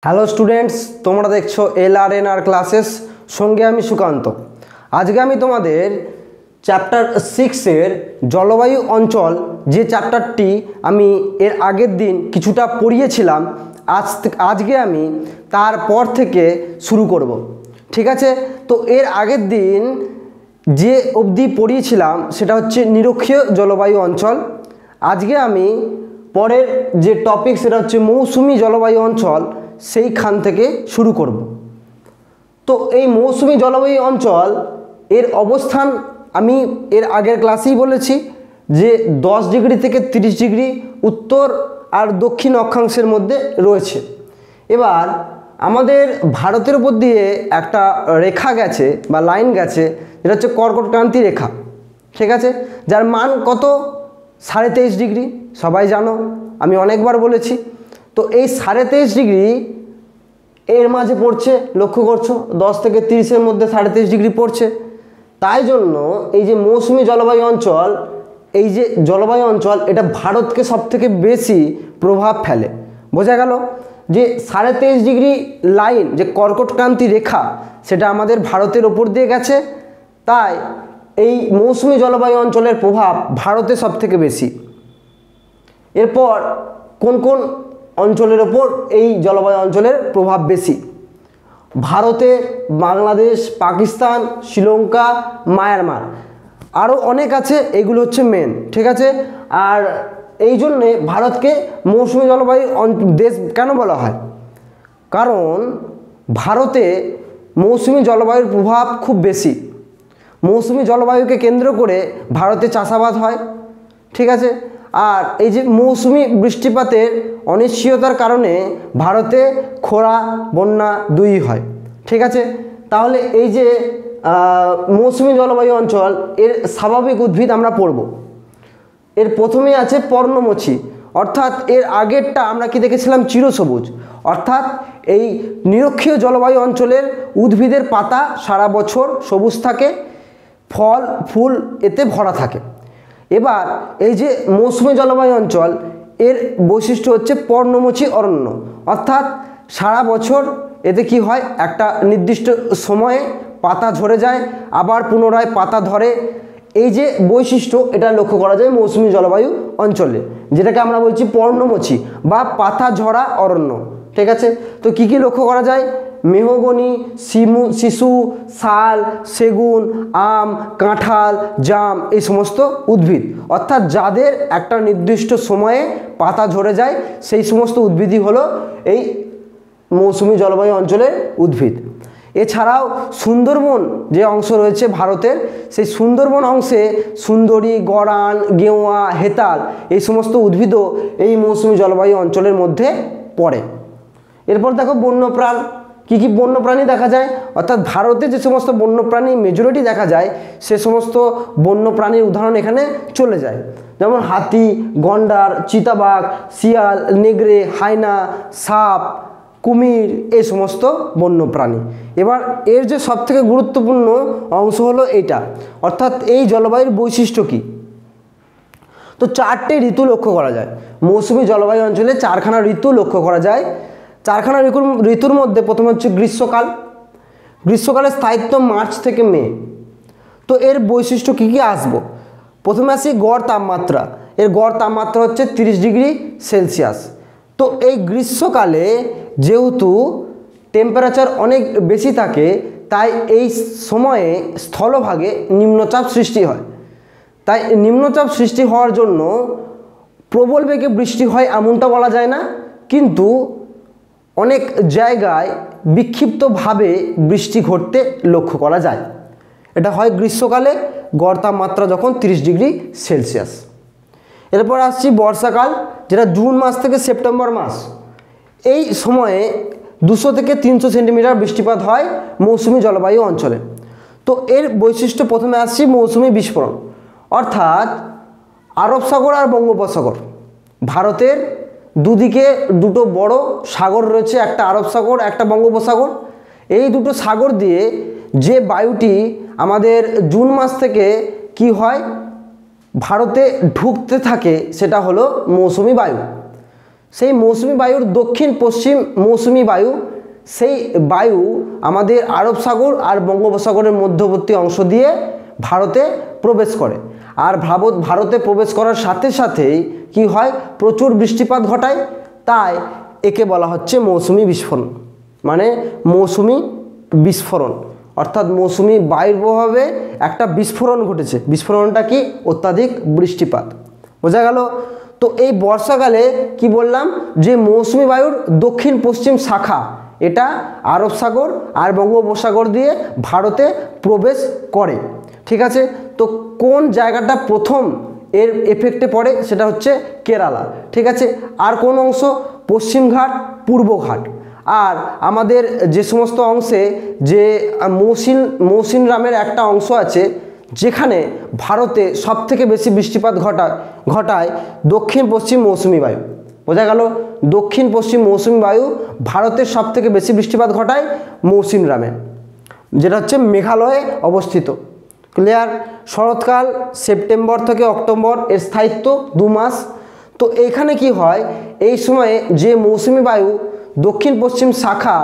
Hello students, তোমরা দেখছো LRNR classes, সঙ্গে আমি সুকান্ত। আজকে আমি তোমাদের চ্যাপ্টার 6-এর জলবায়ু অঞ্চল যে চ্যাপ্টারটি আমি এর আগের দিন কিছুটা পড়িয়েছিলাম, আজকে আমি তারপর থেকে শুরু করব। ঠিক আছে? তো এর আগের দিন যে অবধি পড়িয়েছিলাম সেটা হচ্ছে নিরক্ষীয় জলবায়ু অঞ্চল। আজকে আমি পরের যে টপিক সেটা হচ্ছে মৌসুমি জলবায়ু অঞ্চল, সেইখান থেকে শুরু করব। তো এই মৌসুমি জলবায়ু অঞ্চল এর অবস্থান আমি এর আগের ক্লাসেই বলেছি যে 10 ডিগ্রি থেকে 30 ডিগ্রি উত্তর আর দক্ষিণ অক্ষাংশের মধ্যে রয়েছে। এবার আমাদের ভারতের উপর দিয়ে একটা রেখা গেছে বা লাইন গেছে, যেটা হচ্ছে কর্কটক্রান্তি রেখা। ঠিক আছে? যার মান কত? 23.5 ডিগ্রি। সবাই জানো, আমি অনেকবার বলেছি। তো এই 23.5 ডিগ্রি এর মাঝে পড়ছে, লক্ষ্য করছো 10 থেকে 30-এর মধ্যে 23.5 ডিগ্রি পড়ছে। তাই জন্য এই যে মৌসুমি জলবায়ু অঞ্চল, এই যে জলবায়ু অঞ্চল, এটা ভারতকে সবথেকে বেশি প্রভাব ফেলে। বোঝা গেল যে 23.5 ডিগ্রি লাইন, যে কর্কটক্রান্তি রেখা, সেটা আমাদের ভারতের ওপর দিয়ে গেছে। তাই এই মৌসুমি জলবায়ু অঞ্চলের প্রভাব ভারতে সবথেকে বেশি। এরপর কোন কোন অঞ্চলের ওপর এই জলবায়ু অঞ্চলের প্রভাব বেশি? ভারতে, বাংলাদেশ, পাকিস্তান, শ্রীলঙ্কা, মায়ানমার, আরও অনেক আছে। এগুলো হচ্ছে মেন। ঠিক আছে? আর এই জন্যে ভারতকে মৌসুমি জলবায়ু দেশ কেন বলা হয়? কারণ ভারতে মৌসুমি জলবায়ুর প্রভাব খুব বেশি। মৌসুমি জলবায়ুকে কেন্দ্র করে ভারতে চাষাবাদ হয়। ঠিক আছে? আর এই যে মৌসুমি বৃষ্টিপাতের অনিশ্চয়তার কারণে ভারতে খরা, বন্যা দুই হয়। ঠিক আছে? তাহলে এই যে মৌসুমি জলবায়ু অঞ্চল, এর স্বাভাবিক উদ্ভিদ আমরা পড়ব। এর প্রথমেই আছে পর্ণমোচী, অর্থাৎ এর আগেরটা আমরা কি দেখেছিলাম? চিরসবুজ। অর্থাৎ এই নিরক্ষীয় জলবায়ু অঞ্চলের উদ্ভিদের পাতা সারা বছর সবুজ থাকে, ফল ফুল এতে ভরা থাকে। এবার এই যে মৌসুমি জলবায়ু অঞ্চল, এর বৈশিষ্ট্য হচ্ছে পর্ণমোচী অরণ্য। অর্থাৎ সারা বছর এতে কি হয়? একটা নির্দিষ্ট সময়ে পাতা ঝরে যায়, আবার পুনরায় পাতা ধরে। এই যে বৈশিষ্ট্য, এটা লক্ষ্য করা যায় মৌসুমি জলবায়ু অঞ্চলে, যেটাকে আমরা বলছি পর্ণমোচী বা পাতা ঝরা অরণ্য। ঠিক আছে? তো কি কি লক্ষ্য করা যায়? মেহগনি, শিশু, শাল, সেগুন, আম, কাঁঠাল, জাম, এই সমস্ত উদ্ভিদ, অর্থাৎ যাদের একটা নির্দিষ্ট সময়ে পাতা ঝরে যায়, সেই সমস্ত উদ্ভিদই হলো এই মৌসুমি জলবায়ু অঞ্চলের উদ্ভিদ। এছাড়াও সুন্দরবন যে অংশ রয়েছে ভারতের, সেই সুন্দরবন অংশে সুন্দরী, গরান, গেওয়া, হেতাল, এই সমস্ত উদ্ভিদও এই মৌসুমি জলবায়ু অঞ্চলের মধ্যে পড়ে। এরপর দেখো বন্যপ্রাণ। কী কী বন্যপ্রাণী দেখা যায়? অর্থাৎ ভারতে যে সমস্ত বন্যপ্রাণী মেজরিটি দেখা যায়, সে সমস্ত বন্যপ্রাণীর উদাহরণ এখানে চলে যায়। যেমন হাতি, গন্ডার, চিতাবাঘ, শিয়াল, নেগড়ে, হায়না, সাপ, কুমির, এই সমস্ত বন্যপ্রাণী। এবার এর যে সবথেকে গুরুত্বপূর্ণ অংশ হলো এইটা, অর্থাৎ এই জলবায়ুর বৈশিষ্ট্য কী? তো 4টে ঋতু লক্ষ্য করা যায় মৌসুমি জলবায়ু অঞ্চলে। 4খানা ঋতু লক্ষ্য করা যায়। 4খানা ঋতুর মধ্যে প্রথমে হচ্ছে গ্রীষ্মকাল। গ্রীষ্মকালের স্থায়িত্ব মার্চ থেকে মে। তো এর বৈশিষ্ট্য কী কী আসবো? প্রথমে আসি গড় তাপমাত্রা। এর গড় তাপমাত্রা হচ্ছে 30 ডিগ্রি সেলসিয়াস। তো এই গ্রীষ্মকালে যেহেতু টেম্পারেচার অনেক বেশি থাকে, তাই এই সময়ে স্থলভাগে নিম্নচাপ সৃষ্টি হয়। তাই নিম্নচাপ সৃষ্টি হওয়ার জন্য প্রবল বেগে বৃষ্টি হয় এমনটা বলা যায় না, কিন্তু অনেক জায়গায় বিক্ষিপ্তভাবে বৃষ্টি ঘটতে লক্ষ্য করা যায়। এটা হয় গ্রীষ্মকালে, গড় তাপমাত্রা যখন 30 ডিগ্রি সেলসিয়াস। এরপর আসছি বর্ষাকাল, যেটা জুন মাস থেকে সেপ্টেম্বর মাস। এই সময়ে 200 থেকে 300 সেন্টিমিটার বৃষ্টিপাত হয় মৌসুমি জলবায়ু অঞ্চলে। তো এর বৈশিষ্ট্য প্রথমে আসছি মৌসুমি বিস্ফোরণ। অর্থাৎ আরব সাগর আর বঙ্গোপসাগর, ভারতের দুদিকে দুটো বড় সাগর রয়েছে, একটা আরব সাগর, একটা বঙ্গোপসাগর। এই দুটো সাগর দিয়ে যে বায়ুটি আমাদের জুন মাস থেকে কি হয় ভারতে ঢুকতে থাকে, সেটা হলো মৌসুমি বায়ু। সেই মৌসুমি বায়ুর দক্ষিণ পশ্চিম মৌসুমি বায়ু, সেই বায়ু আমাদের আরব সাগর আর বঙ্গোপসাগরের মধ্যবর্তী অংশ দিয়ে ভারতে প্রবেশ করে। আর ভারতে প্রবেশ করার সাথে সাথেই কি হয়, প্রচুর বৃষ্টিপাত ঘটায়। তাই একে বলা হচ্ছে মৌসুমি বিস্ফোরণ, মানে মৌসুমি বিস্ফোরণ, অর্থাৎ মৌসুমি বায়ুর প্রভাবে একটা বিস্ফোরণ ঘটেছে। বিস্ফোরণটা কি, অত্যাধিক বৃষ্টিপাত। বোঝা গেল? তো এই বর্ষাকালে কি বললাম, যে মৌসুমি বায়ুর দক্ষিণ পশ্চিম শাখা এটা আরব সাগর আর বঙ্গোপসাগর দিয়ে ভারতে প্রবেশ করে। ঠিক আছে, তো কোন জায়গাটা প্রথম এর এফেক্টে পড়ে, সেটা হচ্ছে কেরালা। ঠিক আছে, আর কোন অংশ, পশ্চিমঘাট, পূর্বঘাট। আর আমাদের যে সমস্ত অংশে যে মৌসিনরামের একটা অংশ আছে, যেখানে ভারতে সবথেকে বেশি বৃষ্টিপাত ঘটায় দক্ষিণ পশ্চিম মৌসুমি বায়ু। বোঝা গেল? দক্ষিণ পশ্চিম মৌসুমি বায়ু ভারতের সবথেকে বেশি বৃষ্টিপাত ঘটায় মৌসিনরামে, যেটা হচ্ছে মেঘালয়ে অবস্থিত। ক্লিয়ার? শরৎকাল সেপ্টেম্বর থেকে অক্টোবর, এর স্থায়িত্ব 2 মাস। তো এইখানে কি হয়, এই সময়ে যে মৌসুমি বায়ু দক্ষিণ পশ্চিম শাখা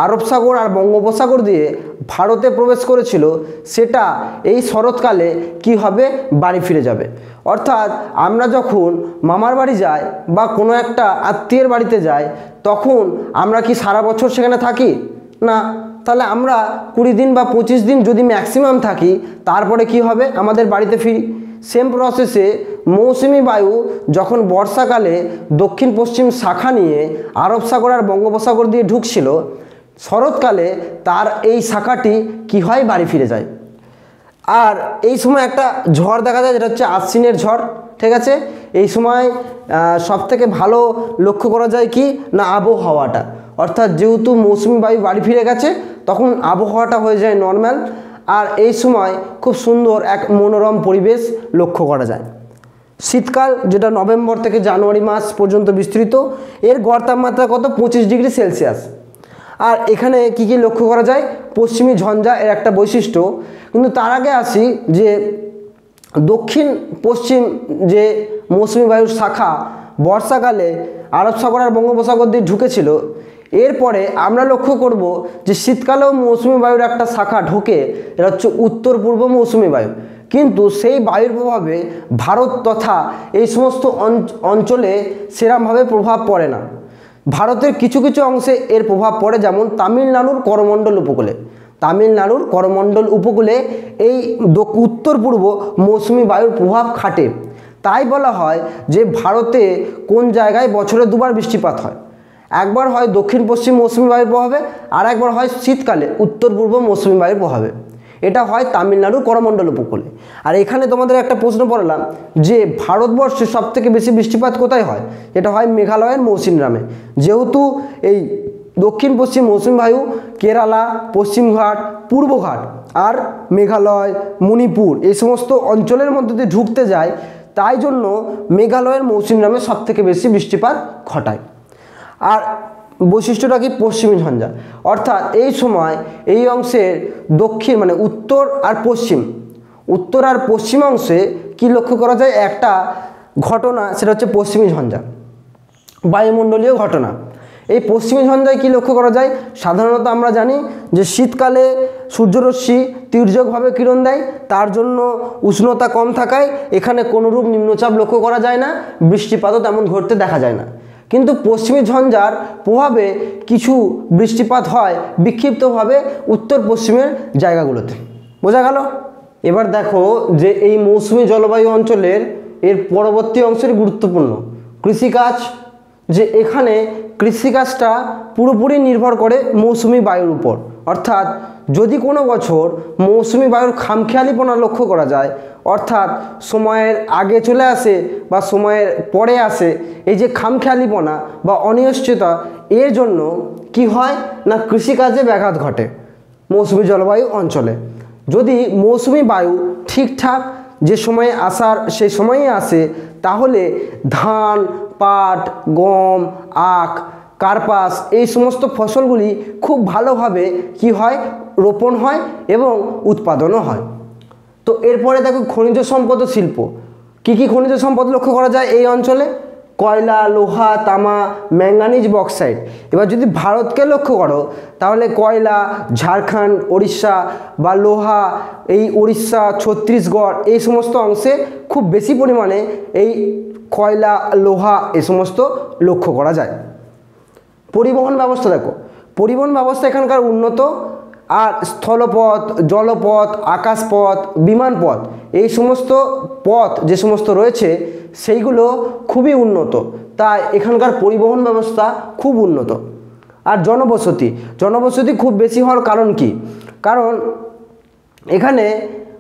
আরব সাগর আর বঙ্গোপসাগর দিয়ে ভারতে প্রবেশ করেছিল, সেটা এই শরৎকালে কি হবে, বাড়ি ফিরে যাবে। অর্থাৎ আমরা যখন মামার বাড়ি যাই বা কোনো একটা আত্মীয়ের বাড়িতে যাই, তখন আমরা কি সারা বছর সেখানে থাকি না? তাহলে আমরা 20 দিন বা 25 দিন যদি ম্যাক্সিমাম থাকি, তারপরে কি হবে, আমাদের বাড়িতে ফিরি। সেম প্রসেসে মৌসুমি বায়ু যখন বর্ষাকালে দক্ষিণ পশ্চিম শাখা নিয়ে আরব সাগর আর বঙ্গোপসাগর দিয়ে ঢুকছিল, শরৎকালে তার এই শাখাটি কি হয়, বাড়ি ফিরে যায়। আর এই সময় একটা ঝড় দেখা যায়, যেটা হচ্ছে আশ্বিনের ঝড়। ঠিক আছে, এই সময় সবথেকে ভালো লক্ষ্য করা যায় কি না, আবহাওয়াটা। অর্থাৎ যেহেতু মৌসুমি বায়ু বাড়ি ফিরে গেছে, তখন আবহাওয়াটা হয়ে যায় নর্মাল। আর এই সময় খুব সুন্দর এক মনোরম পরিবেশ লক্ষ্য করা যায়। শীতকাল, যেটা নভেম্বর থেকে জানুয়ারি মাস পর্যন্ত বিস্তৃত, এর গড় তাপমাত্রা কত, 25 ডিগ্রি সেলসিয়াস। আর এখানে কি কি লক্ষ্য করা যায়, পশ্চিমী ঝঞ্ঝা এর একটা বৈশিষ্ট্য। কিন্তু তার আগে আসি যে দক্ষিণ পশ্চিম যে মৌসুমি বায়ুর শাখা বর্ষাকালে আরব সাগর আর বঙ্গোপসাগর দিয়ে ঢুকেছিল, এরপরে আমরা লক্ষ্য করব যে শীতকালেও মৌসুমি বায়ুর একটা শাখা ঢোকে, এটা হচ্ছে উত্তর পূর্ব মৌসুমি বায়ু। কিন্তু সেই বায়ুর প্রভাবে ভারত তথা এই সমস্ত অঞ্চলে সেরকমভাবে প্রভাব পড়ে না। ভারতের কিছু কিছু অংশে এর প্রভাব পড়ে, যেমন তামিলনাড়ুর করমণ্ডল উপকূলে। তামিলনাড়ুর করমণ্ডল উপকূলে এই উত্তর পূর্ব মৌসুমি বায়ুর প্রভাব খাটে। তাই বলা হয় যে ভারতে কোন জায়গায় বছরে 2 বার বৃষ্টিপাত হয়, একবার হয় দক্ষিণ পশ্চিম মৌসুমি বায়ুর প্রভাবে, আর একবার হয় শীতকালে উত্তর পূর্ব মৌসুমি বায়ুর প্রভাবে। এটা হয় তামিলনাড়ুর করমণ্ডল উপকূলে। আর এখানে তোমাদের একটা প্রশ্ন পড়লাম যে ভারতবর্ষে সবথেকে বেশি বৃষ্টিপাত কোথায় হয়, এটা হয় মেঘালয়ের মৌসিনরামে। যেহেতু এই দক্ষিণ পশ্চিম মৌসুমি বায়ু কেরালা, পশ্চিমঘাট, পূর্বঘাট আর মেঘালয়, মণিপুর এই সমস্ত অঞ্চলের মধ্যে দিয়ে ঢুকতে যায়, তাই জন্য মেঘালয়ের মৌসিনরামে সবথেকে বেশি বৃষ্টিপাত ঘটায়। আর বৈশিষ্ট্যটা কি, পশ্চিমী ঝঞ্ঝা। অর্থাৎ এই সময় এই অংশের দক্ষিণ মানে উত্তর আর পশ্চিম অংশে কি লক্ষ্য করা যায়, একটা ঘটনা, সেটা হচ্ছে পশ্চিমী ঝঞ্ঝা, বায়ুমণ্ডলীয় ঘটনা। এই পশ্চিমী ঝঞ্ঝায় কি লক্ষ্য করা যায়, সাধারণত আমরা জানি যে শীতকালে সূর্যরশ্মি তির্যকভাবে কিরণ দেয়, তার জন্য উষ্ণতা কম থাকায় এখানে কোনোরূপ নিম্নচাপ লক্ষ্য করা যায় না, বৃষ্টিপাতও তেমন ঘটতে দেখা যায় না। কিন্তু পশ্চিমী ঝঞ্ঝার প্রভাবে কিছু বৃষ্টিপাত হয় বিক্ষিপ্তভাবে উত্তর পশ্চিমের জায়গাগুলোতে। বোঝা গেল? এবার দেখো যে এই মৌসুমী জলবায়ু অঞ্চলের এর পরবর্তী অংশের গুরুত্বপূর্ণ কৃষিকাজ, যে এখানে কৃষিকাজটা পুরোপুরি নির্ভর করে মৌসুমী বায়ুর উপর। অর্থাৎ যদি কোনো বছর মৌসুমী বায়ুর খামখেয়ালিপনা লক্ষ্য করা যায়, অর্থাৎ সময়ের আগে চলে আসে বা সময়ের পরে আসে, এই যে খামখেয়ালিপনা বা অনিশ্চয়তা, এর জন্য কি হয় না কৃষিকাজে ব্যাঘাত ঘটে মৌসুমী জলবায়ু অঞ্চলে। যদি মৌসুমী বায়ু ঠিকঠাক যে সময়ে আসার সেই সময়ই আসে, তাহলে ধান, পাট, গম, আখ, কার্পাস এই সমস্ত ফসলগুলি খুব ভালোভাবে কি হয়, রোপণ হয় এবং উৎপাদনও হয়। তো এরপরে দেখো খনিজ সম্পদ ও শিল্প। কি কি খনিজ সম্পদ লক্ষ্য করা যায় এই অঞ্চলে, কয়লা, লোহা, তামা, ম্যাঙ্গানিজ, বক্সাইট। এবার যদি ভারতকে লক্ষ্য করো তাহলে কয়লা ঝাড়খণ্ড, ওড়িশা বা লোহা এই উড়িষ্যা, ছত্তিশগড় এই সমস্ত অংশে খুব বেশি পরিমাণে এই কয়লা, লোহা এ সমস্ত লক্ষ্য করা যায়। পরিবহন ব্যবস্থা দেখো, পরিবহন ব্যবস্থা এখানকার উন্নত, আর স্থলপথ, জলপথ, আকাশপথ, বিমানপথ এই সমস্ত পথ যে সমস্ত রয়েছে সেইগুলো খুবই উন্নত, তাই এখানকার পরিবহন ব্যবস্থা খুব উন্নত। আর জনবসতি, জনবসতি খুব বেশি হওয়ার কারণ কি? কারণ এখানে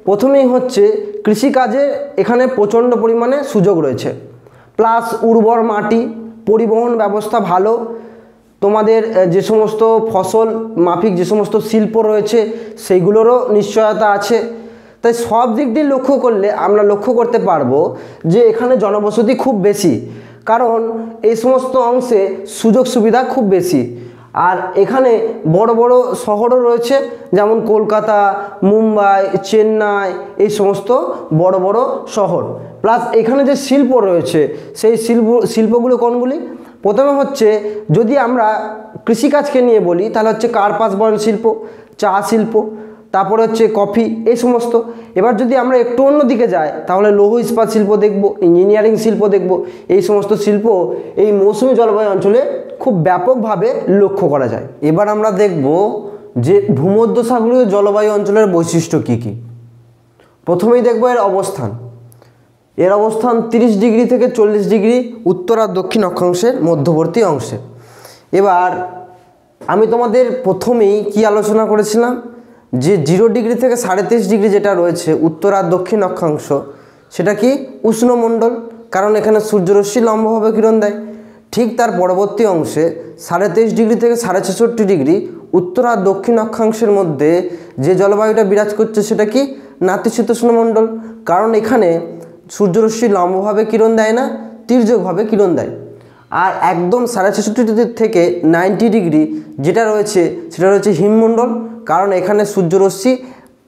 প্রথমেই হচ্ছে কৃষিকাজে এখানে প্রচণ্ড পরিমাণে সুযোগ রয়েছে, প্লাস উর্বর মাটি, পরিবহন ব্যবস্থা ভালো, তোমাদের যে সমস্ত ফসল মাফিক যে সমস্ত শিল্প রয়েছে সেইগুলোরও নিশ্চয়তা আছে। তাই সব দিক দিয়ে লক্ষ্য করলে আমরা লক্ষ্য করতে পারবো যে এখানে জনবসতি খুব বেশি, কারণ এই সমস্ত অংশে সুযোগ সুবিধা খুব বেশি। আর এখানে বড় বড় শহরও রয়েছে, যেমন কলকাতা, মুম্বাই, চেন্নাই এই সমস্ত বড় বড় শহর। প্লাস এখানে যে শিল্প রয়েছে সেই শিল্পগুলো কোনগুলি? প্রথমে হচ্ছে যদি আমরা কৃষিকাজকে নিয়ে বলি তাহলে হচ্ছে কার্পাস বয়ন শিল্প, চা শিল্প, তারপরে হচ্ছে কফি এই সমস্ত। এবার যদি আমরা একটু অন্য দিকে যাই তাহলে লৌহ ইস্পাত শিল্প দেখব, ইঞ্জিনিয়ারিং শিল্প দেখব। এই সমস্ত শিল্প এই মৌসুমী জলবায়ু অঞ্চলে খুব ব্যাপকভাবে লক্ষ্য করা যায়। এবার আমরা দেখব যে ভূমধ্যসাগরীয় জলবায়ু অঞ্চলের বৈশিষ্ট্য কী কী। প্রথমেই দেখব এর অবস্থান। এর অবস্থান 30 ডিগ্রি থেকে 40 ডিগ্রি উত্তর আর দক্ষিণ অক্ষাংশের মধ্যবর্তী অংশে। এবার আমি তোমাদের প্রথমেই কি আলোচনা করেছিলাম যে 0 ডিগ্রি থেকে 23.5 ডিগ্রি যেটা রয়েছে উত্তর আর দক্ষিণ অক্ষাংশ, সেটা কি উষ্ণমণ্ডল, কারণ এখানে সূর্যরশ্মি লম্বভাবে কিরণ দেয়। ঠিক তার পরবর্তী অংশে 23.5 ডিগ্রি থেকে 66.5 ডিগ্রি উত্তর আর দক্ষিণ অক্ষাংশের মধ্যে যে জলবায়ুটা বিরাজ করছে সেটা কি নাতিশীতোষ্ণ মণ্ডল, কারণ এখানে সূর্যরশ্মি লম্বভাবে কিরণ দেয় না, তির্যকভাবে কিরণ দেয়। আর একদম 66.5 ডিগ্রি থেকে 90 ডিগ্রি যেটা রয়েছে সেটা রয়েছে হিমমণ্ডল, কারণ এখানে সূর্যরশ্মি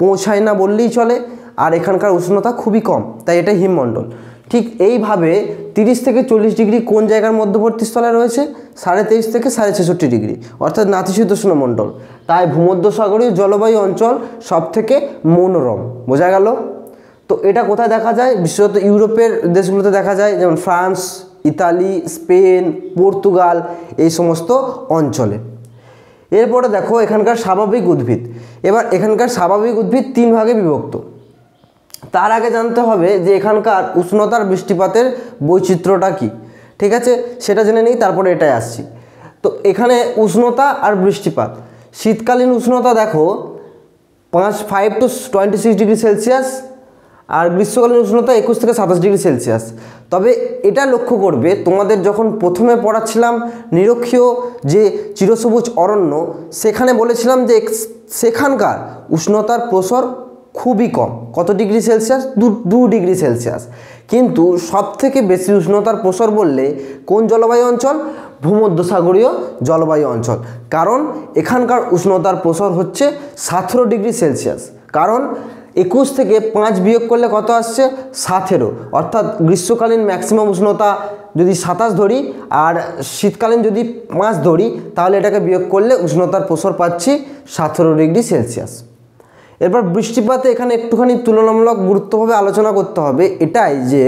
পৌঁছায় না বললেই চলে, আর এখানকার উষ্ণতা খুবই কম, তাই এটা হিমমণ্ডল। ঠিক এইভাবে 30 থেকে 40 ডিগ্রি কোন জায়গার মধ্যবর্তী স্থলে রয়েছে? 23.5 থেকে 66.5 ডিগ্রি, অর্থাৎ নাতিশীতোষ্ণ মণ্ডল। তাই ভূমধ্যসাগরীয় জলবায়ু অঞ্চল সবথেকে মনোরম। বোঝা গেল? তো এটা কোথায় দেখা যায়? বিশেষত ইউরোপের দেশগুলোতে দেখা যায়, যেমন ফ্রান্স, ইতালি, স্পেন, পর্তুগাল এই সমস্ত অঞ্চলে। এরপরে দেখো এখানকার স্বাভাবিক উদ্ভিদ। এবার এখানকার স্বাভাবিক উদ্ভিদ 3 ভাগে বিভক্ত। তার আগে জানতে হবে যে এখানকার উষ্ণতার বৃষ্টিপাতের বৈচিত্র্যটা কি। ঠিক আছে, সেটা জেনে নিই, তারপরে এটাই আসছি। তো এখানে উষ্ণতা আর বৃষ্টিপাত, শীতকালীন উষ্ণতা দেখো 5 to 26 ডিগ্রি সেলসিয়াস, আর গ্রীষ্মকালীন উষ্ণতা 21 থেকে 27 ডিগ্রি সেলসিয়াস। তবে এটা লক্ষ্য করবে, তোমাদের যখন প্রথমে পড়াচ্ছিলাম নিরক্ষীয় যে চিরসবুজ অরণ্য, সেখানে বলেছিলাম যে সেখানকার উষ্ণতার প্রসার খুবই কম। কত ডিগ্রি সেলসিয়াস? 2 degree Celsius. কিন্তু সবথেকে বেশি উষ্ণতার প্রসার বললে কোন জলবায়ু অঞ্চল? ভূমধ্যসাগরীয় জলবায়ু অঞ্চল, কারণ এখানকার উষ্ণতার প্রসার হচ্ছে 17 ডিগ্রি সেলসিয়াস। কারণ 21 থেকে 5 বিয়োগ করলে কত আসছে? 17। অর্থাৎ গ্রীষ্মকালীন ম্যাক্সিমাম উষ্ণতা যদি 27 ধরি আর শীতকালীন যদি 5 ধরি, তাহলে এটাকে বিয়োগ করলে উষ্ণতার প্রসার পাচ্ছি 17 ডিগ্রি সেলসিয়াস। এরপর বৃষ্টিপাতে এখানে একটুখানি তুলনামূলক গুরুত্বভাবে আলোচনা করতে হবে এটাই যে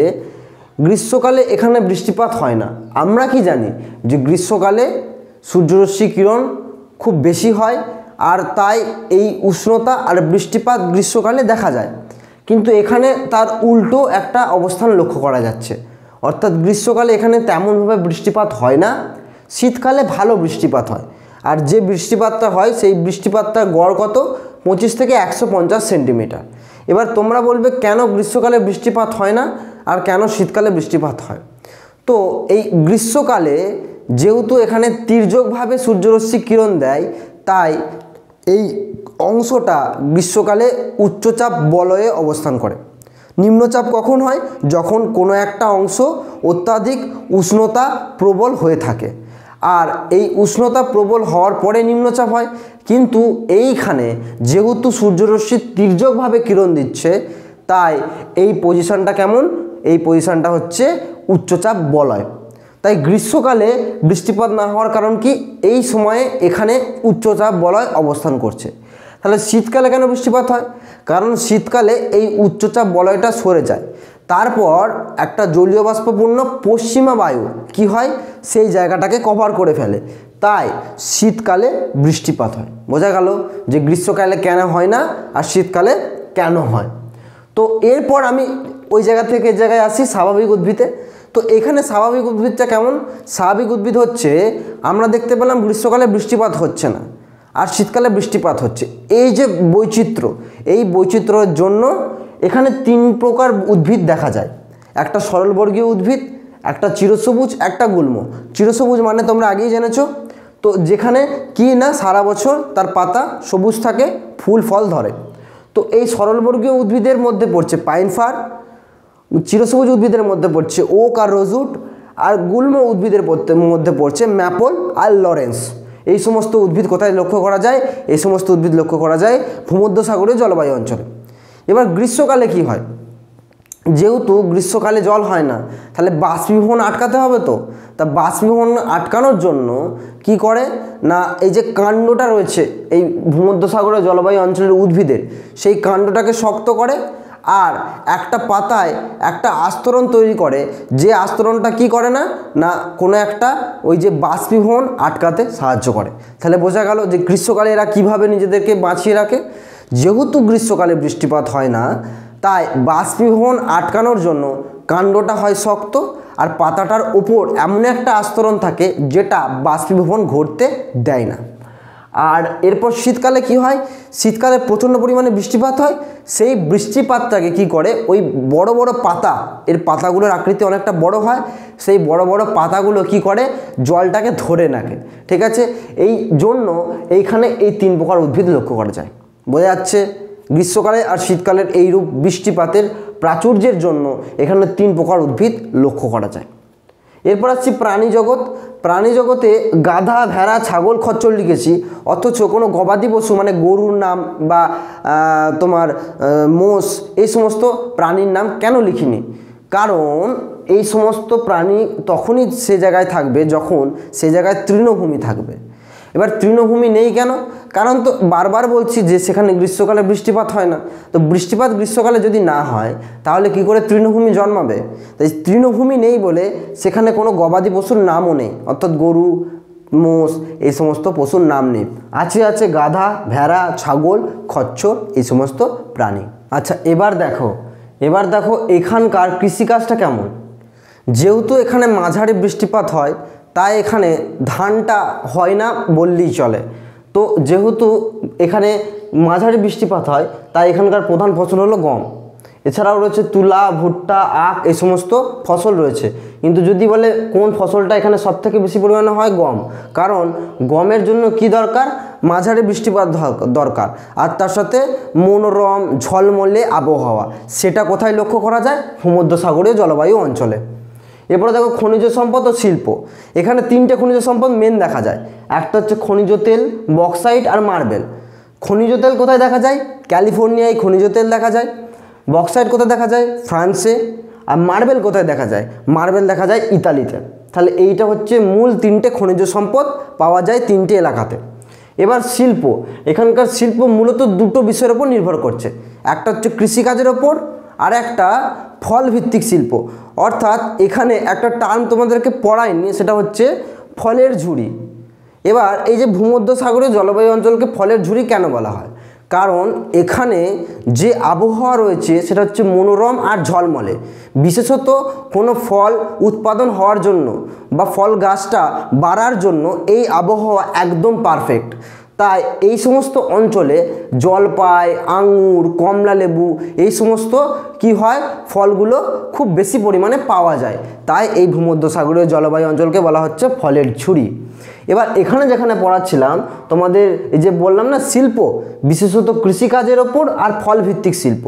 গ্রীষ্মকালে এখানে বৃষ্টিপাত হয় না। আমরা কি জানি যে গ্রীষ্মকালে সূর্যরশ্মি কিরণ খুব বেশি হয়, আর তাই এই উষ্ণতা আর বৃষ্টিপাত গ্রীষ্মকালে দেখা যায়। কিন্তু এখানে তার উল্টো একটা অবস্থান লক্ষ্য করা যাচ্ছে, অর্থাৎ গ্রীষ্মকালে এখানে তেমনভাবে বৃষ্টিপাত হয় না, শীতকালে ভালো বৃষ্টিপাত হয়। আর যে বৃষ্টিপাতটা হয় সেই বৃষ্টিপাতটা গড় কত? 25 থেকে 150 সেন্টিমিটার। এবার তোমরা বলবে কেন গ্রীষ্মকালে বৃষ্টিপাত হয় না আর কেন শীতকালে বৃষ্টিপাত হয়? তো এই গ্রীষ্মকালে যেহেতু এখানে তির্যকভাবে সূর্যরশ্মি কিরণ দেয়, তাই এই অংশটা গ্রীষ্মকালে উচ্চচাপ বলয়ে অবস্থান করে। নিম্নচাপ কখন হয়? যখন কোনো একটা অংশ অত্যাধিক উষ্ণতা প্রবল হয়ে থাকে, আর এই উষ্ণতা প্রবল হওয়ার পরে নিম্নচাপ হয়। কিন্তু এইখানে যেহেতু সূর্যরশ্মি তির্যকভাবে কিরণ দিচ্ছে, তাই এই পজিশনটা কেমন? এই পজিশনটা হচ্ছে উচ্চচাপ বলয়। তাই গ্রীষ্মকালে বৃষ্টিপাত না হওয়ার কারণ কি, এই সময়ে এখানে উচ্চচাপ বলয় অবস্থান করছে। তাহলে শীতকালে কেন বৃষ্টিপাত হয়? কারণ শীতকালে এই উচ্চচাপ বলয়টা সরে যায়, তারপর একটা জলীয় বাষ্পপূর্ণ পশ্চিমা বায়ু কি হয়, সেই জায়গাটাকে কভার করে ফেলে, তাই শীতকালে বৃষ্টিপাত হয়। বোঝা গেল যে গ্রীষ্মকালে কেন হয় না আর শীতকালে কেন হয়। তো এরপর আমি ওই জায়গা থেকে এই জায়গায় আসি স্বাভাবিক উদ্ভিদে। তো এখানে স্বাভাবিক উদ্ভিদটা কেমন? স্বাভাবিক উদ্ভিদ হচ্ছে, আমরা দেখতে পেলাম গ্রীষ্মকালে বৃষ্টিপাত হচ্ছে না আর শীতকালে বৃষ্টিপাত হচ্ছে। এই যে বৈচিত্র্য, এই বৈচিত্র্যের জন্য এখানে 3 প্রকার উদ্ভিদ দেখা যায়। একটা সরলবর্গীয় উদ্ভিদ, একটা চিরসবুজ, একটা গুল্ম। চিরসবুজ মানে তোমরা আগেই জেনেছো, তো যেখানে কি না সারা বছর তার পাতা সবুজ থাকে, ফুল ফল ধরে। তো এই সরলবর্গীয় উদ্ভিদের মধ্যে পড়ছে পাইন ফার, চিরসবুজ উদ্ভিদের মধ্যে পড়ছে ওক আর রোজউড, আর গুল্ম উদ্ভিদের মধ্যে পড়ছে ম্যাপল আর লরেন্স। এই সমস্ত উদ্ভিদ কোথায় লক্ষ্য করা যায়? এই সমস্ত উদ্ভিদ লক্ষ্য করা যায় ভূমধ্যসাগরীয় জলবায়ু অঞ্চলে। এবার গ্রীষ্মকালে কি হয়? যেহেতু গ্রীষ্মকালে জল হয় না, তাহলে বাষ্পীভবন আটকাতে হবে। তো তা বাষ্পীভবন আটকানোর জন্য কি করে না, এই যে কাণ্ডটা রয়েছে এই ভূমধ্যসাগরীয় জলবায়ু অঞ্চলের উদ্ভিদের, সেই কাণ্ডটাকে শক্ত করে আর একটা পাতায় একটা আস্তরণ তৈরি করে, যে আস্তরণটা কি করে না না কোনো একটা ওই যে বাষ্পীভবন আটকাতে সাহায্য করে। তাহলে বোঝা গেল যে গ্রীষ্মকালে এরা কীভাবে নিজেদেরকে বাঁচিয়ে রাখে। যেহেতু গ্রীষ্মকালে বৃষ্টিপাত হয় না, তাই বাষ্পীভবন আটকানোর জন্য কাণ্ডটা হয় শক্ত আর পাতাটার ওপর এমন একটা আস্তরণ থাকে যেটা বাষ্পীভবন ঘটতে দেয় না। আর এরপর শীতকালে কি হয়? শীতকালে প্রচণ্ড পরিমাণে বৃষ্টিপাত হয়। সেই বৃষ্টিপাতটাকে কি করে, ওই বড় বড় পাতা, এর পাতাগুলোর আকৃতি অনেকটা বড় হয়, সেই বড় বড় পাতাগুলো কি করে জলটাকে ধরে রাখে। ঠিক আছে, এই জন্য এইখানে এই 3 প্রকার উদ্ভিদ লক্ষ্য করা যায়। বোঝা যাচ্ছে গ্রীষ্মকালে আর শীতকালের এইরূপ বৃষ্টিপাতের প্রাচুর্যের জন্য এখানে 3 প্রকার উদ্ভিদ লক্ষ্য করা যায়। এরপর আসছি প্রাণী জগৎ। প্রাণী জগতে গাধা, ভেড়া, ছাগল, খচ্চর লিখেছি, অথচ কোনো গবাদি পশু মানে গরুর নাম বা তোমার মোষ, এই সমস্ত প্রাণীর নাম কেন লিখিনি? কারণ এই সমস্ত প্রাণী তখনই সে জায়গায় থাকবে যখন সে জায়গায় তৃণভূমি থাকবে। এবার তৃণভূমি নেই কেন? কারণ তো বারবার বলছি যে সেখানে গ্রীষ্মকালে বৃষ্টিপাত হয় না। তো বৃষ্টিপাত গ্রীষ্মকালে যদি না হয় তাহলে কি করে তৃণভূমি জন্মাবে? তাই তৃণভূমি নেই বলে সেখানে কোনো গবাদি পশুর নামও নেই, অর্থাৎ গরু, মোষ এই সমস্ত পশুর নাম নেই। আছে গাধা, ভেড়া, ছাগল, খচ্চর এই সমস্ত প্রাণী। আচ্ছা এবার দেখো এখানকার কৃষিকাজটা কেমন। যেহেতু এখানে মাঝারি বৃষ্টিপাত হয়, তাই এখানে ধানটা হয় না বললেই চলে। তো যেহেতু এখানে মাঝারি বৃষ্টিপাত হয়, তাই এখানকার প্রধান ফসল হলো গম। এছাড়াও রয়েছে তুলা, ভুট্টা, আখ এই সমস্ত ফসল রয়েছে। কিন্তু যদি বলে কোন ফসলটা এখানে সবথেকে বেশি পরিমাণে হয়, গম। কারণ গমের জন্য কি দরকার? মাঝারি বৃষ্টিপাত দরকার, আর তার সাথে মনোরম ঝলমলে আবহাওয়া। সেটা কোথায় লক্ষ্য করা যায়? ভূমধ্যসাগরীয় জলবায়ু অঞ্চলে। এরপরে দেখো খনিজ সম্পদ ও শিল্প। এখানে 3টে খনিজ সম্পদ মেন দেখা যায়। একটা হচ্ছে খনিজ তেল, বক্সাইট আর মার্বেল। খনিজ তেল কোথায় দেখা যায়? ক্যালিফোর্নিয়ায় খনিজ তেল দেখা যায়। বক্সাইট কোথায় দেখা যায়? ফ্রান্সে। আর মার্বেল কোথায় দেখা যায়? মার্বেল দেখা যায় ইতালিতে। তাহলে এইটা হচ্ছে মূল 3টে খনিজ সম্পদ পাওয়া যায় 3টে এলাকাতে। এবার শিল্প, এখানকার শিল্প মূলত 2টো বিষয়ের ওপর নির্ভর করছে। একটা হচ্ছে কৃষিকাজের ওপর, আর একটা ফল ভিত্তিক শিল্প। অর্থাৎ এখানে একটা টার্ম তোমাদেরকে পড়ায়নি, সেটা হচ্ছে ফলের ঝুড়ি। এবার এই যে ভূমধ্যসাগরীয় জলবায়ু অঞ্চলকে ফলের ঝুড়ি কেন বলা হয়? কারণ এখানে যে আবহাওয়া রয়েছে সেটা হচ্ছে মনোরম আর ঝলমলে। বিশেষত কোনো ফল উৎপাদন হওয়ার জন্য বা ফল গাছটা বাড়ার জন্য এই আবহাওয়া একদম পারফেক্ট। তাই এই সমস্ত অঞ্চলে জলপাই, আঙুর, কমলা লেবু এই সমস্ত কি হয়, ফলগুলো খুব বেশি পরিমাণে পাওয়া যায়। তাই এই ভূমধ্যসাগরীয় জলবায়ু অঞ্চলকে বলা হচ্ছে ফলের ঝুড়ি। এবার এখানে যেখানে পড়াচ্ছিলাম তোমাদের, এই যে বললাম না শিল্প, বিশেষত কৃষিকাজের ওপর আর ফল ভিত্তিক শিল্প।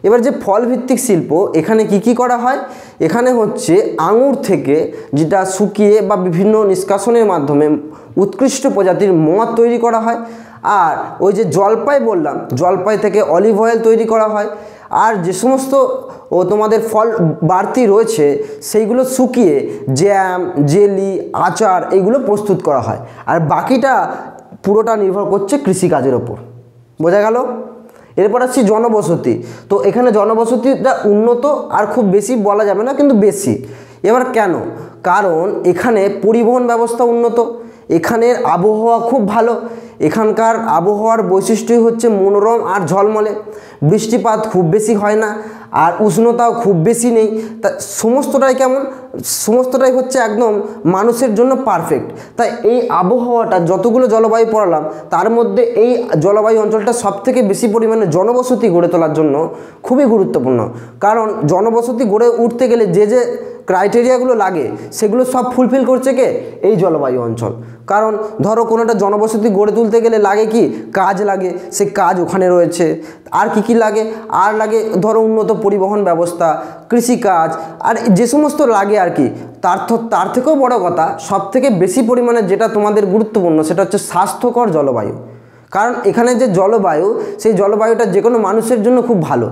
এবার যে ফল ভিত্তিক শিল্প, এখানে কি করা হয়? এখানে হচ্ছে আঙুর থেকে যেটা শুকিয়ে বা বিভিন্ন নিষ্কাশনের মাধ্যমে উৎকৃষ্ট প্রজাতির মদ তৈরি করা হয়। আর ওই যে জলপাই বললাম, জলপাই থেকে অলিভ অয়েল তৈরি করা হয়। আর যে সমস্ত তোমাদের ফল বাড়তি রয়েছে সেইগুলো শুকিয়ে জ্যাম, জেলি, আচার এইগুলো প্রস্তুত করা হয়। আর বাকিটা পুরোটা নির্ভর করছে কৃষিকাজের ওপর। বোঝা গেল? এরপর আসছি জনবসতি। তো এখানে জনবসতিটা উন্নত আর খুব বেশি বলা যাবে না, কিন্তু বেশি। এবার কেন? কারণ এখানে পরিবহন ব্যবস্থা উন্নত, এখানের আবহাওয়া খুব ভালো, এখানকার আবহাওয়ার বৈশিষ্ট্যই হচ্ছে মনোরম আর ঝলমলে, বৃষ্টিপাত খুব বেশি হয় না, আর উষ্ণতাও খুব বেশি নেই। তা সমস্তটাই কেমন? সমস্তটাই হচ্ছে একদম মানুষের জন্য পারফেক্ট। তাই এই আবহাওয়াটা যতগুলো জলবায়ু পড়ালাম তার মধ্যে এই জলবায়ু অঞ্চলটা সবথেকে বেশি পরিমাণে জনবসতি গড়ে তোলার জন্য খুবই গুরুত্বপূর্ণ। কারণ জনবসতি গড়ে উঠতে গেলে যে যে ক্রাইটেরিয়াগুলো লাগে সেগুলো সব ফুলফিল করছে কে? এই জলবায়ু অঞ্চল। কারণ ধরো কোনো একটা জনবসতি গড়ে তুলতে গেলে লাগে কি? কাজ লাগে, সে কাজ ওখানে রয়েছে। আর কি লাগে? আর লাগে ধরো উন্নত পরিবহন ব্যবস্থা, কৃষিকাজ, আর যে সমস্ত লাগে আর কি। তার থেকেও বড় কথা, সব থেকে বেশি পরিমাণে যেটা তোমাদের গুরুত্বপূর্ণ সেটা হচ্ছে স্বাস্থ্যকর জলবায়ু। কারণ এখানে যে জলবায়ু, সেই জলবায়ুটা যে কোনো মানুষের জন্য খুব ভালো,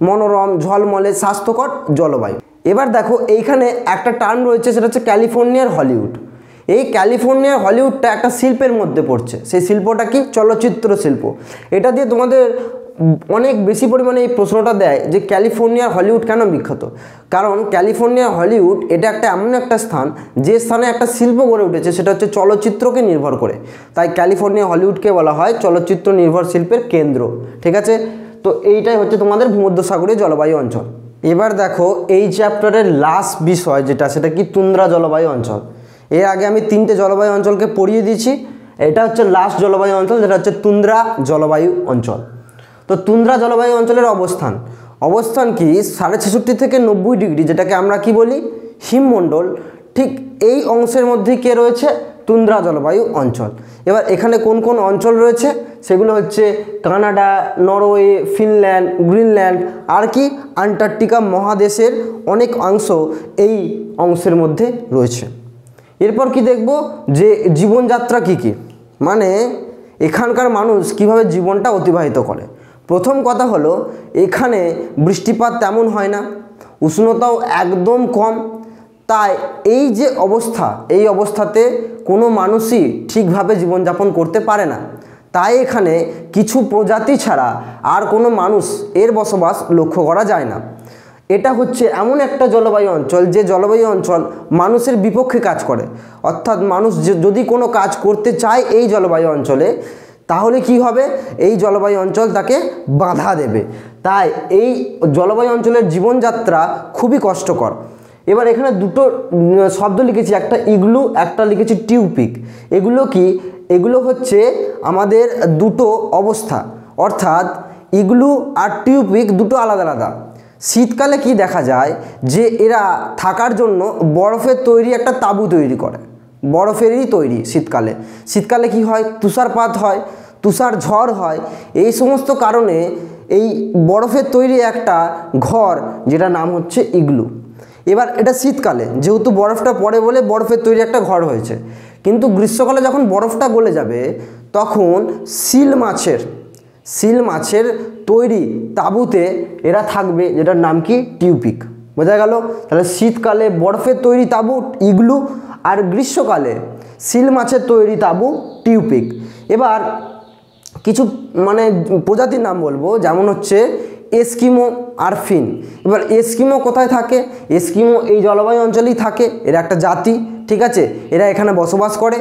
মনোরম, ঝলমলে, স্বাস্থ্যকর জলবায়ু। এবার দেখো এইখানে একটা টার্ম রয়েছে, সেটা হচ্ছে ক্যালিফোর্নিয়ার হলিউড। এই ক্যালিফোর্নিয়ার হলিউডটা একটা শিল্পের মধ্যে পড়ছে। সেই শিল্পটা কি? চলচ্চিত্র শিল্প। এটা দিয়ে তোমাদের অনেক বেশি পরিমাণে এই প্রশ্নটা দেয় যে ক্যালিফোর্নিয়ার হলিউড কেন বিখ্যাত। কারণ ক্যালিফোর্নিয়ার হলিউড এটা একটা এমন একটা স্থান, যে স্থানে একটা শিল্প গড়ে উঠেছে, সেটা হচ্ছে চলচ্চিত্রকে নির্ভর করে। তাই ক্যালিফোর্নিয়া হলিউডকে বলা হয় চলচ্চিত্র নির্ভর শিল্পের কেন্দ্র। ঠিক আছে? তো এইটাই হচ্ছে তোমাদের ভূমধ্যসাগরীয় জলবায়ু অঞ্চল। এবার দেখো এই চ্যাপ্টারের লাস্ট বিষয় যেটা, সেটা কি? তুন্দ্রা জলবায়ু অঞ্চল। এর আগে আমি 3টে জলবায়ু অঞ্চলকে পড়িয়ে দিয়েছি। এটা হচ্ছে লাস্ট জলবায়ু অঞ্চল, যেটা হচ্ছে তুন্দ্রা জলবায়ু অঞ্চল। তো তুন্দ্রা জলবায়ু অঞ্চলের অবস্থান কি? 66.5 থেকে 90 ডিগ্রি, যেটাকে আমরা কি বলি? হিমমণ্ডল। ঠিক এই অংশের মধ্যে কে রয়েছে? তুন্দ্রা জলবায়ু অঞ্চল। এবার এখানে কোন কোন অঞ্চল রয়েছে? সেগুলো হচ্ছে কানাডা, নরওয়ে, ফিনল্যান্ড, গ্রিনল্যান্ড, আর কি আন্টার্কটিকা মহাদেশের অনেক অংশ এই অংশের মধ্যে রয়েছে। এরপর কি দেখব? যে জীবনযাত্রা কি, মানে এখানকার মানুষ কিভাবে জীবনটা অতিবাহিত করে। প্রথম কথা হলো, এখানে বৃষ্টিপাত তেমন হয় না, উষ্ণতাও একদম কম। তাই এই যে অবস্থা, এই অবস্থাতে কোনো মানুষই ঠিকভাবে জীবনযাপন করতে পারে না। তাই এখানে কিছু প্রজাতি ছাড়া আর কোনো মানুষ এর বসবাস লক্ষ্য করা যায় না। এটা হচ্ছে এমন একটা জলবায়ু অঞ্চল, যে জলবায়ু অঞ্চল মানুষের বিপক্ষে কাজ করে। অর্থাৎ মানুষ যদি কোনো কাজ করতে চায় এই জলবায়ু অঞ্চলে, তাহলে কি হবে? এই জলবায়ু অঞ্চল তাকে বাধা দেবে। তাই এই জলবায়ু অঞ্চলের জীবনযাত্রা খুবই কষ্টকর। এবার এখানে দুটো শব্দ লিখেছি, একটা ইগলু, একটা লিখেছি টিউপিক। এগুলো কি? এগুলো হচ্ছে আমাদের দুটো অবস্থা, অর্থাৎ ইগলু আর টিউপিক দুটো আলাদা আলাদা। শীতকালে কি দেখা যায়, যে এরা থাকার জন্য বরফের তৈরি একটা তাঁবু তৈরি করে, বরফেরই তৈরি। শীতকালে কি হয়? তুষারপাত হয়, তুষার ঝড় হয়। এই সমস্ত কারণে এই বরফের তৈরি একটা ঘর, যেটা নাম হচ্ছে ইগলু। এবার এটা শীতকালে, যেহেতু বরফটা পড়ে বলে বরফের তৈরি একটা ঘর হয়েছে। কিন্তু গ্রীষ্মকালে যখন বরফটা গলে যাবে, তখন সিল মাছের তৈরি তাঁবুতে এরা থাকবে, যেটার নাম কি? টিউপিক। বোঝা গেল? তাহলে শীতকালে বরফের তৈরি তাঁবু ইগলু, আর গ্রীষ্মকালে সিল মাছের তৈরি তাঁবু টিউপিক। এবার কিছু মানে প্রজাতির নাম বলবো, যেমন হচ্ছে এস্কিমো আর ফিন। এবার এস্কিমো কোথায় থাকে? এস্কিমো এই জলবায়ু অঞ্চলেই থাকে, এরা একটা জাতি। ঠিক আছে? এরা এখানে বসবাস করে।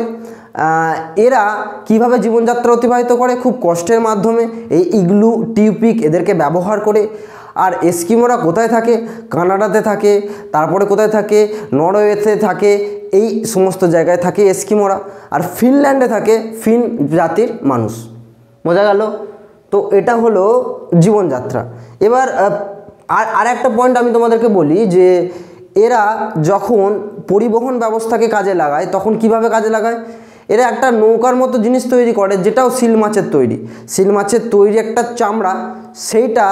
এরা কিভাবে জীবনযাত্রা অতিবাহিত করে? খুব কষ্টের মাধ্যমে। এই ইগলু, টিউপিক এদেরকে ব্যবহার করে। আর এস্কিমোরা কোথায় থাকে? কানাডাতে থাকে, তারপরে কোথায় থাকে? নরওয়েতে থাকে। এই সমস্ত জায়গায় থাকে এস্কিমোরা। আর ফিনল্যান্ডে থাকে ফিন জাতির মানুষ। বোঝা গেল? তো এটা হলো জীবনযাত্রা। এবার আর একটা পয়েন্ট আমি তোমাদেরকে বলি, যে এরা যখন পরিবহন ব্যবস্থাকে কাজে লাগায়, তখন কিভাবে কাজে লাগায়? এরা একটা নৌকার মতো জিনিস তৈরি করে, যেটাও সিল মাছের তৈরি। সিল মাছের তৈরি একটা চামড়া, সেইটা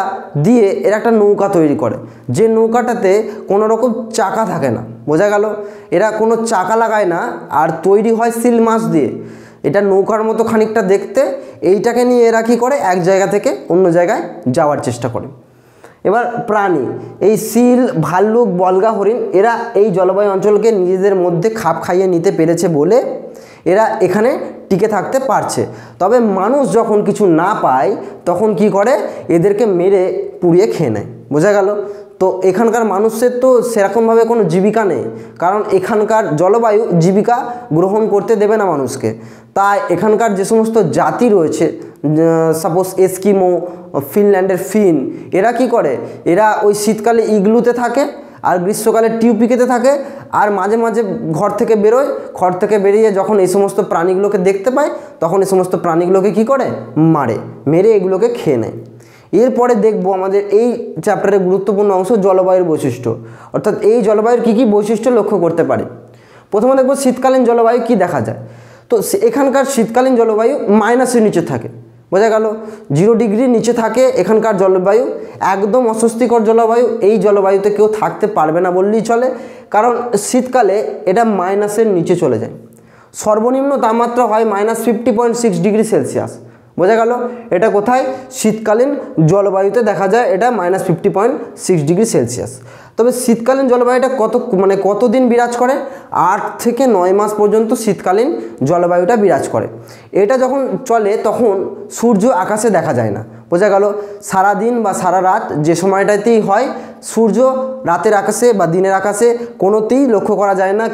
দিয়ে এরা একটা নৌকা তৈরি করে, যে নৌকাটাতে কোনো রকম চাকা থাকে না, বোঝা গেল? এরা কোনো চাকা লাগায় না, আর তৈরি হয় সিল মাছ দিয়ে। এটা নৌকার মতো খানিকটা দেখতে, এইটাকে নিয়ে এরা কী করে, এক জায়গা থেকে অন্য জায়গায় যাওয়ার চেষ্টা করে। এবার প্রাণী, এই সিল, ভাল্লুক, বলগা হরিণ, এরা এই জলবায়ু অঞ্চলকে নিজেদের মধ্যে খাপ খাইয়ে নিতে পেরেছে বলে এরা এখানে টিকে থাকতে পারছে। তবে মানুষ যখন কিছু না পায় তখন কি করে, এদেরকে মেরে পুড়িয়ে খেয়ে নেয়, বোঝা গেল? তো এখানকার মানুষের তো সেরকমভাবে কোনো জীবিকা নেই, কারণ এখানকার জলবায়ু জীবিকা গ্রহণ করতে দেবে না মানুষকে। তাই এখানকার যে সমস্ত জাতি রয়েছে, সাপোজ এস্কিমো, ফিনল্যান্ডের ফিন, এরা কি করে, এরা ওই শীতকালে ইগলুতে থাকে আর গ্রীষ্মকালে টিউপিকেতে থাকে, আর মাঝে মাঝে ঘর থেকে বেরোয়। ঘর থেকে বেরিয়ে যখন এই সমস্ত প্রাণীগুলোকে দেখতে পায় তখন এই সমস্ত প্রাণীগুলোকে কি করে, মেরে এগুলোকে খেয়ে নেয়। এরপরে দেখবো আমাদের এই চ্যাপ্টারের গুরুত্বপূর্ণ অংশ জলবায়ুর বৈশিষ্ট্য, অর্থাৎ এই জলবায়ুর কী কী বৈশিষ্ট্য লক্ষ্য করতে পারি। প্রথমে দেখবো শীতকালীন জলবায়ু কি দেখা যায়। তো এখানকার শীতকালীন জলবায়ু মাইনাসের নিচে থাকে, বোঝা গেল? 0 ডিগ্রির নিচে থাকে এখানকার জলবায়ু, একদম অস্বস্তিকর জলবায়ু। এই জলবায়ুতে কেউ থাকতে পারবে না বললেই চলে, কারণ শীতকালে এটা মাইনাসের নিচে চলে যায়। সর্বনিম্ন তাপমাত্রা হয় -50.6 ডিগ্রি সেলসিয়াস, বোঝা গেল? এটা কোথায়, শীতকালীন জলবায়ুতে দেখা যায়, এটা -50.6 ডিগ্রি সেলসিয়াস। তবে শীতকালীন জলবায়ুটা কতদিন বিরাজ করে, 8 থেকে 9 মাস পর্যন্ত শীতকালীন জলবায়ুটা বিরাজ করে। এটা যখন চলে তখন সূর্য আকাশে দেখা যায় না, বোঝা গেল? সারাদিন বা সারা রাত যে সময়টাতেই হয়, সূর্য রাতের আকাশে বা দিনের আকাশে কোনোতেই লক্ষ্য করা যায় না,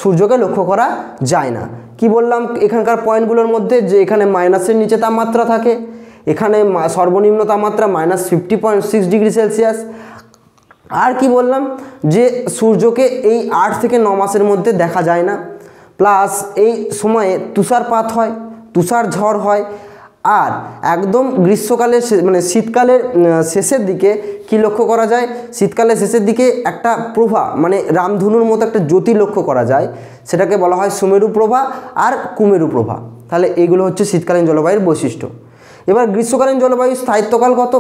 সূর্যকে লক্ষ্য করা যায় না। কি বললাম এখানকার পয়েন্টগুলোর মধ্যে, যে এখানে মাইনাসের নিচে তাপমাত্রা থাকে, এখানে সর্বনিম্ন তাপমাত্রা -50.6 ডিগ্রি সেলসিয়াস। আর কি বললাম, যে সূর্যকে এই 8 থেকে 9 মাসের মধ্যে দেখা যায় না, প্লাস এই সময়ে তুষারপাত হয়, তুষার ঝড় হয়। আর একদম গ্রীষ্মকালের শীতকালের শেষের দিকে কি লক্ষ্য করা যায়, শীতকালের শেষের দিকে একটা প্রভা, রামধনুর মতো একটা জ্যোতি লক্ষ্য করা যায়, সেটাকে বলা হয় সুমেরু প্রভা আর কুমেরু প্রভা। তাহলে এগুলো হচ্ছে শীতকালীন জলবায়ুর বৈশিষ্ট্য। এবার গ্রীষ্মকালীন জলবায়ুর স্থায়িত্বকাল কত?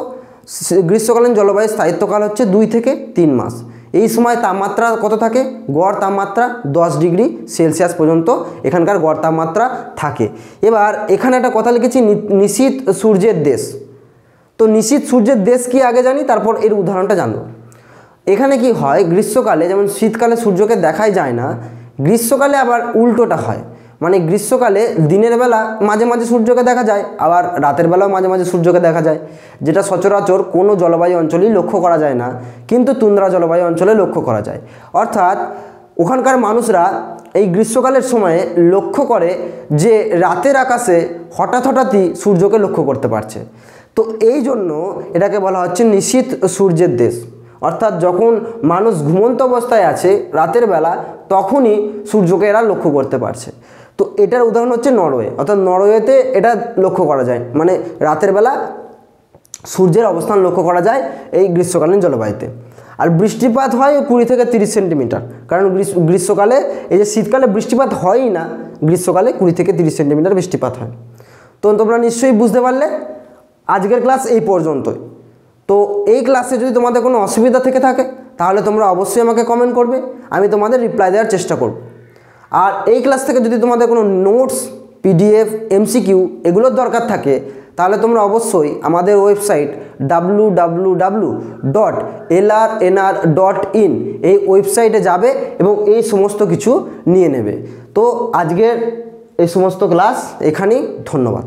গ্রীষ্মকালীন জলবায়ুর স্থায়িত্বকাল হচ্ছে 2 থেকে 3 মাস। এই সময় তাপমাত্রা কত থাকে, গড় তাপমাত্রা 10 ডিগ্রি সেলসিয়াস পর্যন্ত এখানকার গড় তাপমাত্রা থাকে। এবার এখানে একটা কথা লিখেছি, নিশীথ সূর্যের দেশ। তো নিশীথ সূর্যের দেশ কি আগে জানি, তারপর এর উদাহরণটা জানবো। এখানে কি হয়, গ্রীষ্মকালে যেমন শীতকালে সূর্যকে দেখাই যায় না, গ্রীষ্মকালে আবার উল্টোটা হয়। গ্রীষ্মকালে দিনের বেলা মাঝে মাঝে সূর্যকে দেখা যায়, আবার রাতের বেলাও মাঝে মাঝে সূর্যকে দেখা যায়, যেটা সচরাচর কোনো জলবায়ু অঞ্চলেই লক্ষ্য করা যায় না, কিন্তু তুন্দ্রা জলবায়ু অঞ্চলে লক্ষ্য করা যায়। অর্থাৎ ওখানকার মানুষরা এই গ্রীষ্মকালের সময়ে লক্ষ্য করে যে রাতের আকাশে হঠাৎই সূর্যকে লক্ষ্য করতে পারছে। তো এই জন্য এটাকে বলা হচ্ছে নিশীথ সূর্যের দেশ। অর্থাৎ যখন মানুষ ঘুমন্ত অবস্থায় আছে রাতের বেলা, তখনই সূর্যকে এরা লক্ষ্য করতে পারছে। তো এটার উদাহরণ হচ্ছে নরওয়ে। অর্থাৎ নরওয়েতে এটা লক্ষ্য করা যায়, রাতের বেলা সূর্যের অবস্থান লক্ষ্য করা যায় এই গ্রীষ্মকালীন জলবায়ুতে। আর বৃষ্টিপাত হয় 20 থেকে 30 সেন্টিমিটার, কারণ গ্রীষ্মকালে, এই যে শীতকালে বৃষ্টিপাত হয়ই না, গ্রীষ্মকালে 20 থেকে 30 সেন্টিমিটার বৃষ্টিপাত হয়। তো তোমরা নিশ্চয়ই বুঝতে পারলে। আজকের ক্লাস এই পর্যন্তই। তো এই ক্লাসে যদি তোমাদের কোনো অসুবিধা থেকে থাকে তাহলে তোমরা অবশ্যই আমাকে কমেন্ট করবে, আমি তোমাদের রিপ্লাই দেওয়ার চেষ্টা করব। আর এই ক্লাস থেকে যদি তোমাদের কোনো নোটস, PDF, MCQ এগুলোর দরকার থাকে তাহলে তোমরা অবশ্যই আমাদের ওয়েবসাইট www.lrnr.in এই ওয়েবসাইটে যাবে এবং এই সমস্ত কিছু নিয়ে নেবে। তো আজকের এই সমস্ত ক্লাস এখানেই, ধন্যবাদ।